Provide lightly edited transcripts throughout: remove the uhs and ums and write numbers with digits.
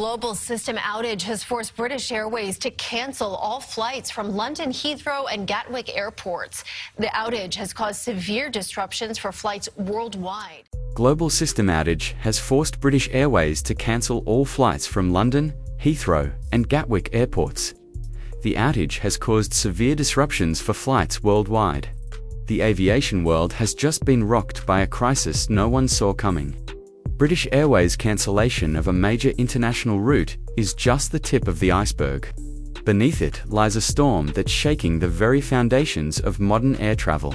global system outage has forced British Airways to cancel all flights from London Heathrow and Gatwick airports. The outage has caused severe disruptions for flights worldwide. Global system outage has forced British Airways to cancel all flights from London, Heathrow, and Gatwick airports. The outage has caused severe disruptions for flights worldwide. The aviation world has just been rocked by a crisis no one saw coming. British Airways' cancellation of a major international route is just the tip of the iceberg. Beneath it lies a storm that's shaking the very foundations of modern air travel.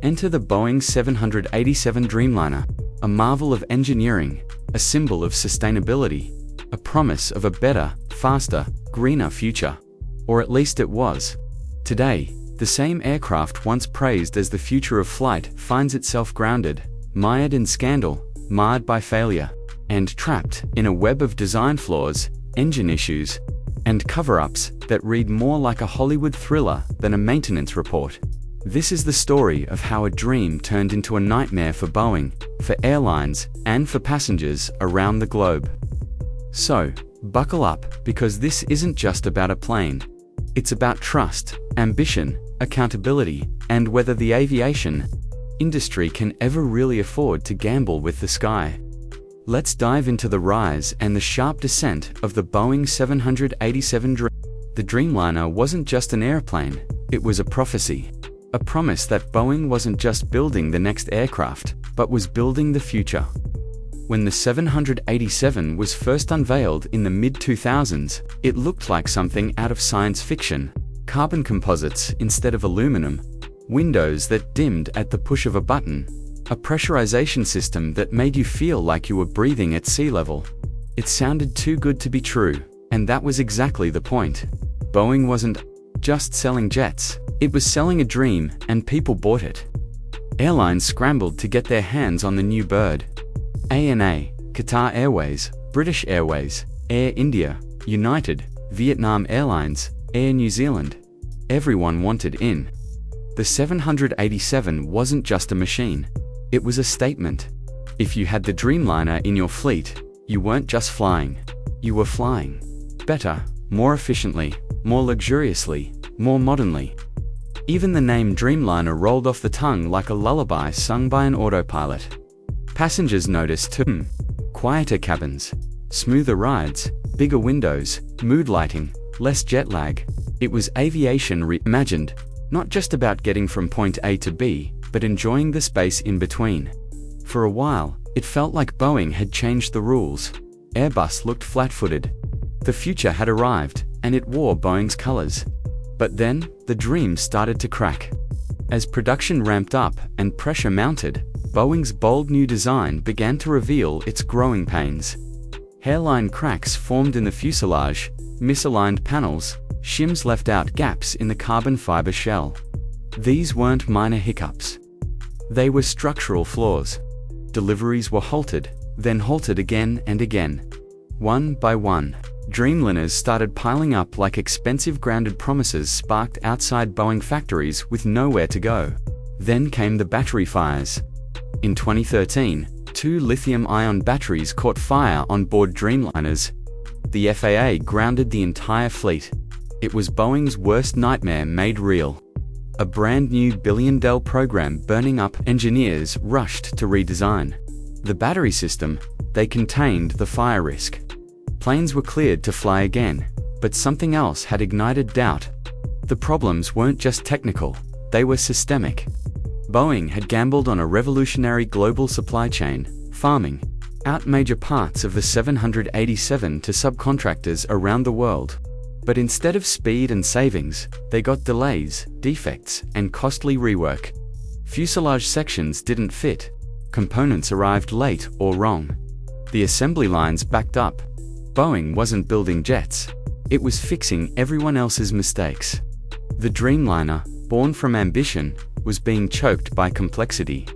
Enter the Boeing 787 Dreamliner, a marvel of engineering, a symbol of sustainability, a promise of a better, faster, greener future. Or at least it was. Today, the same aircraft once praised as the future of flight finds itself grounded, mired in scandal, marred by failure, and trapped in a web of design flaws, engine issues, and cover-ups that read more like a Hollywood thriller than a maintenance report. This is the story of how a dream turned into a nightmare for Boeing, for airlines, and for passengers around the globe. So, buckle up, because this isn't just about a plane. It's about trust, ambition, accountability, and whether the aviation industry can ever really afford to gamble with the sky. Let's dive into the rise and the sharp descent of the Boeing 787 Dream. The Dreamliner wasn't just an airplane, it was a prophecy. A promise that Boeing wasn't just building the next aircraft, but was building the future. When the 787 was first unveiled in the mid-2000s, it looked like something out of science fiction. Carbon composites instead of aluminum, windows that dimmed at the push of a button, a pressurization system that made you feel like you were breathing at sea level. It sounded too good to be true, and that was exactly the point. Boeing wasn't just selling jets, it was selling a dream, and people bought it. Airlines scrambled to get their hands on the new bird. ANA, Qatar Airways, British Airways, Air India, United, Vietnam Airlines, Air New Zealand. Everyone wanted in. The 787 wasn't just a machine. It was a statement. If you had the Dreamliner in your fleet, you weren't just flying. You were flying. Better, more efficiently, more luxuriously, more modernly. Even the name Dreamliner rolled off the tongue like a lullaby sung by an autopilot. Passengers noticed too. Quieter cabins, smoother rides, bigger windows, mood lighting, less jet lag. It was aviation reimagined. Not just about getting from point A to B, but enjoying the space in between. For a while, it felt like Boeing had changed the rules. Airbus looked flat-footed. The future had arrived, and it wore Boeing's colors. But then, the dream started to crack. As production ramped up and pressure mounted, Boeing's bold new design began to reveal its growing pains. Hairline cracks formed in the fuselage, misaligned panels, shims left out gaps in the carbon fiber shell. These weren't minor hiccups. They were structural flaws. Deliveries were halted, then halted again and again. One by one, Dreamliners started piling up like expensive grounded promises sparked outside Boeing factories with nowhere to go. Then came the battery fires. In 2013, 2 lithium-ion batteries caught fire on board Dreamliners. The FAA grounded the entire fleet. It was Boeing's worst nightmare made real. A brand new billion-dollar program burning up. Engineers rushed to redesign the battery system. They contained the fire risk. Planes were cleared to fly again, but something else had ignited doubt. The problems weren't just technical, they were systemic. Boeing had gambled on a revolutionary global supply chain, farming out major parts of the 787 to subcontractors around the world. But instead of speed and savings, they got delays, defects, and costly rework. Fuselage sections didn't fit. Components arrived late or wrong. The assembly lines backed up. Boeing wasn't building jets. It was fixing everyone else's mistakes. The Dreamliner, born from ambition, was being choked by complexity.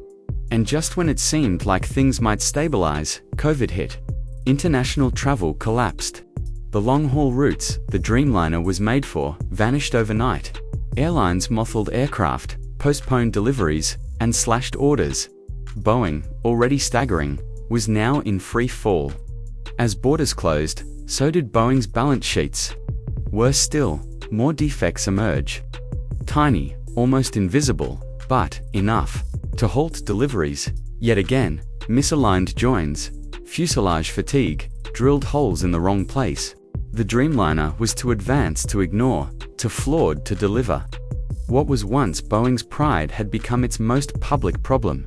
And just when it seemed like things might stabilize, COVID hit. International travel collapsed. The long-haul routes the Dreamliner was made for vanished overnight. Airlines mothballed aircraft, postponed deliveries, and slashed orders. Boeing, already staggering, was now in free fall. As borders closed, so did Boeing's balance sheets. Worse still, more defects emerge. Tiny, almost invisible, but enough to halt deliveries. Yet again, misaligned joins, fuselage fatigue, drilled holes in the wrong place. The Dreamliner was too advanced to ignore, too flawed to deliver. What was once Boeing's pride had become its most public problem.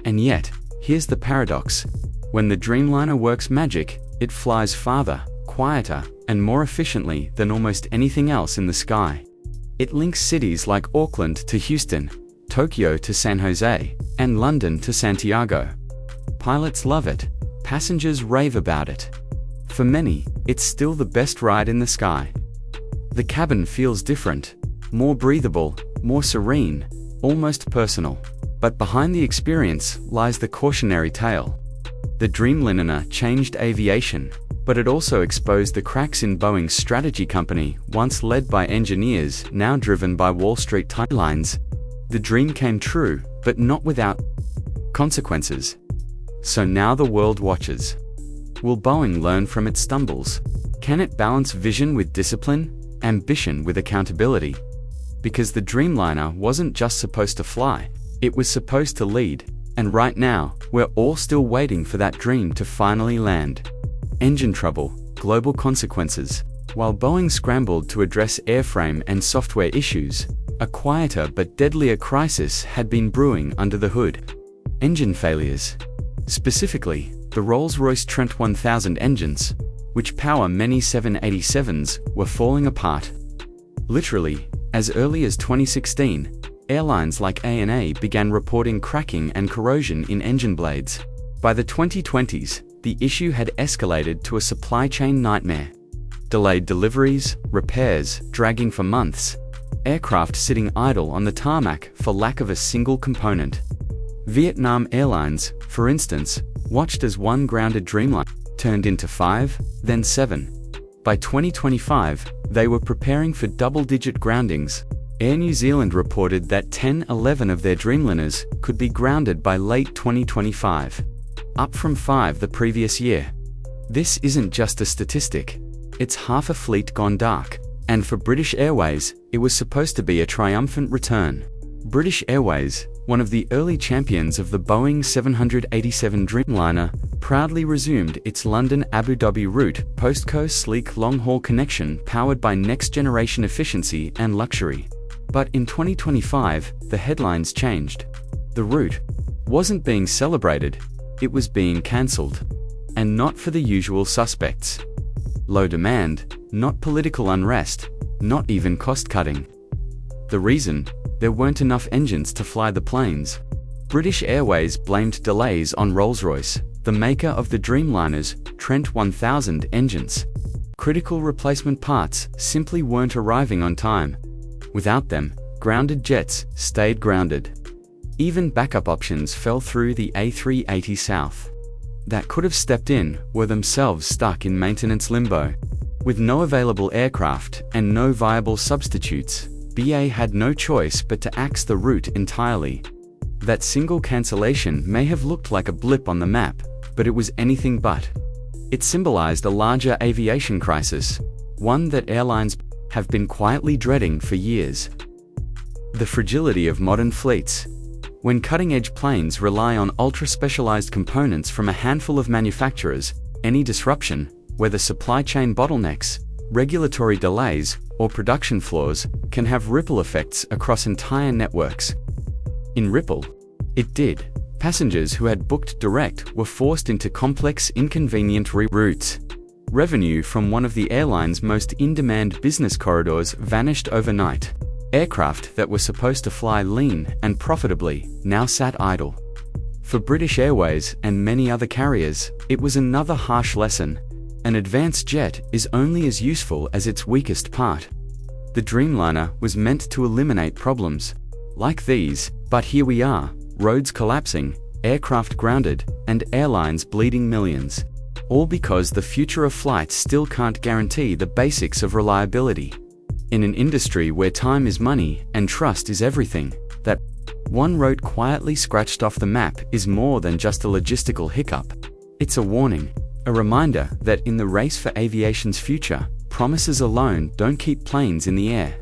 And yet, here's the paradox. When the Dreamliner works magic, it flies farther, quieter, and more efficiently than almost anything else in the sky. It links cities like Auckland to Houston, Tokyo to San Jose, and London to Santiago. Pilots love it, passengers rave about it. For many, it's still the best ride in the sky. The cabin feels different, more breathable, more serene, almost personal. But behind the experience lies the cautionary tale. The Dreamliner changed aviation, but it also exposed the cracks in Boeing's strategy company, once led by engineers, now driven by Wall Street timelines. The dream came true, but not without consequences. So now the world watches. Will Boeing learn from its stumbles? Can it balance vision with discipline, ambition with accountability? Because the Dreamliner wasn't just supposed to fly, it was supposed to lead, and right now, we're all still waiting for that dream to finally land. Engine trouble, global consequences. While Boeing scrambled to address airframe and software issues, a quieter but deadlier crisis had been brewing under the hood. Engine failures. Specifically, the Rolls-Royce Trent 1000 engines, which power many 787s, were falling apart. Literally, as early as 2016, airlines like ANA began reporting cracking and corrosion in engine blades. By the 2020s, the issue had escalated to a supply chain nightmare. Delayed deliveries, repairs dragging for months, aircraft sitting idle on the tarmac for lack of a single component. Vietnam Airlines, for instance, watched as one grounded Dreamliner turned into 5, then 7. By 2025, they were preparing for double-digit groundings. Air New Zealand reported that 10-11 of their Dreamliners could be grounded by late 2025, up from 5 the previous year. This isn't just a statistic, it's half a fleet gone dark, and for British Airways, it was supposed to be a triumphant return. British Airways, one of the early champions of the Boeing 787 Dreamliner, proudly resumed its London-Abu Dhabi route post-coast sleek long-haul connection powered by next-generation efficiency and luxury. But in 2025, the headlines changed. The route wasn't being celebrated, it was being cancelled. And not for the usual suspects. Low demand, not political unrest, not even cost-cutting. The reason? There weren't enough engines to fly the planes. British Airways blamed delays on Rolls-Royce, the maker of the Dreamliner's Trent 1000 engines. Critical replacement parts simply weren't arriving on time. Without them, grounded jets stayed grounded. Even backup options fell through. The A380 South that could have stepped in were themselves stuck in maintenance limbo. With no available aircraft and no viable substitutes, BA had no choice but to axe the route entirely. That single cancellation may have looked like a blip on the map, but it was anything but. It symbolized a larger aviation crisis, one that airlines have been quietly dreading for years. The fragility of modern fleets. When cutting-edge planes rely on ultra-specialized components from a handful of manufacturers, any disruption, whether supply chain bottlenecks, regulatory delays, or production flaws, can have ripple effects across entire networks. In Ripple, it did. Passengers who had booked direct were forced into complex, inconvenient reroutes. Revenue from one of the airline's most in-demand business corridors vanished overnight. Aircraft that were supposed to fly lean and profitably now sat idle. For British Airways and many other carriers, it was another harsh lesson. An advanced jet is only as useful as its weakest part. The Dreamliner was meant to eliminate problems like these, but here we are, roads collapsing, aircraft grounded, and airlines bleeding millions. All because the future of flight still can't guarantee the basics of reliability. In an industry where time is money and trust is everything, that one route quietly scratched off the map is more than just a logistical hiccup. It's a warning. A reminder that in the race for aviation's future, promises alone don't keep planes in the air.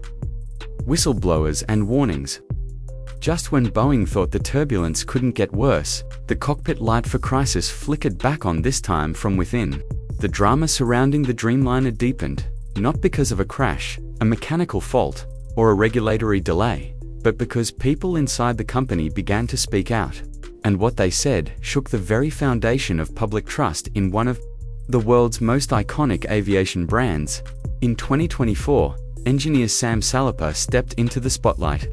Whistleblowers and warnings. Just when Boeing thought the turbulence couldn't get worse, the cockpit light for crisis flickered back on, this time from within. The drama surrounding the Dreamliner deepened, not because of a crash, a mechanical fault, or a regulatory delay, but because people inside the company began to speak out. And what they said shook the very foundation of public trust in one of the world's most iconic aviation brands. In 2024, engineer Sam Salapa stepped into the spotlight.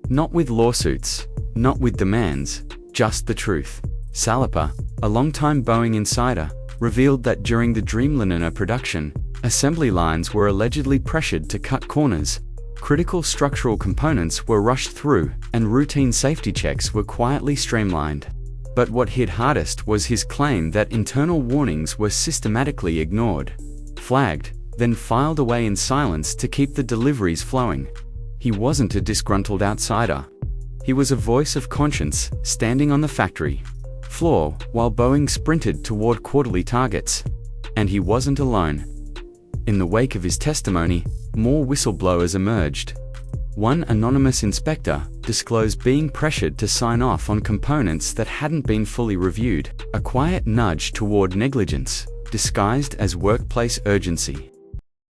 Not with lawsuits, not with demands, just the truth. Salapa, a longtime Boeing insider, revealed that during the Dreamliner production, assembly lines were allegedly pressured to cut corners, critical structural components were rushed through, and routine safety checks were quietly streamlined. But what hit hardest was his claim that internal warnings were systematically ignored, flagged, then filed away in silence to keep the deliveries flowing. He wasn't a disgruntled outsider. He was a voice of conscience, standing on the factory floor while Boeing sprinted toward quarterly targets. And he wasn't alone. In the wake of his testimony, more whistleblowers emerged. One anonymous inspector disclosed being pressured to sign off on components that hadn't been fully reviewed, a quiet nudge toward negligence, disguised as workplace urgency.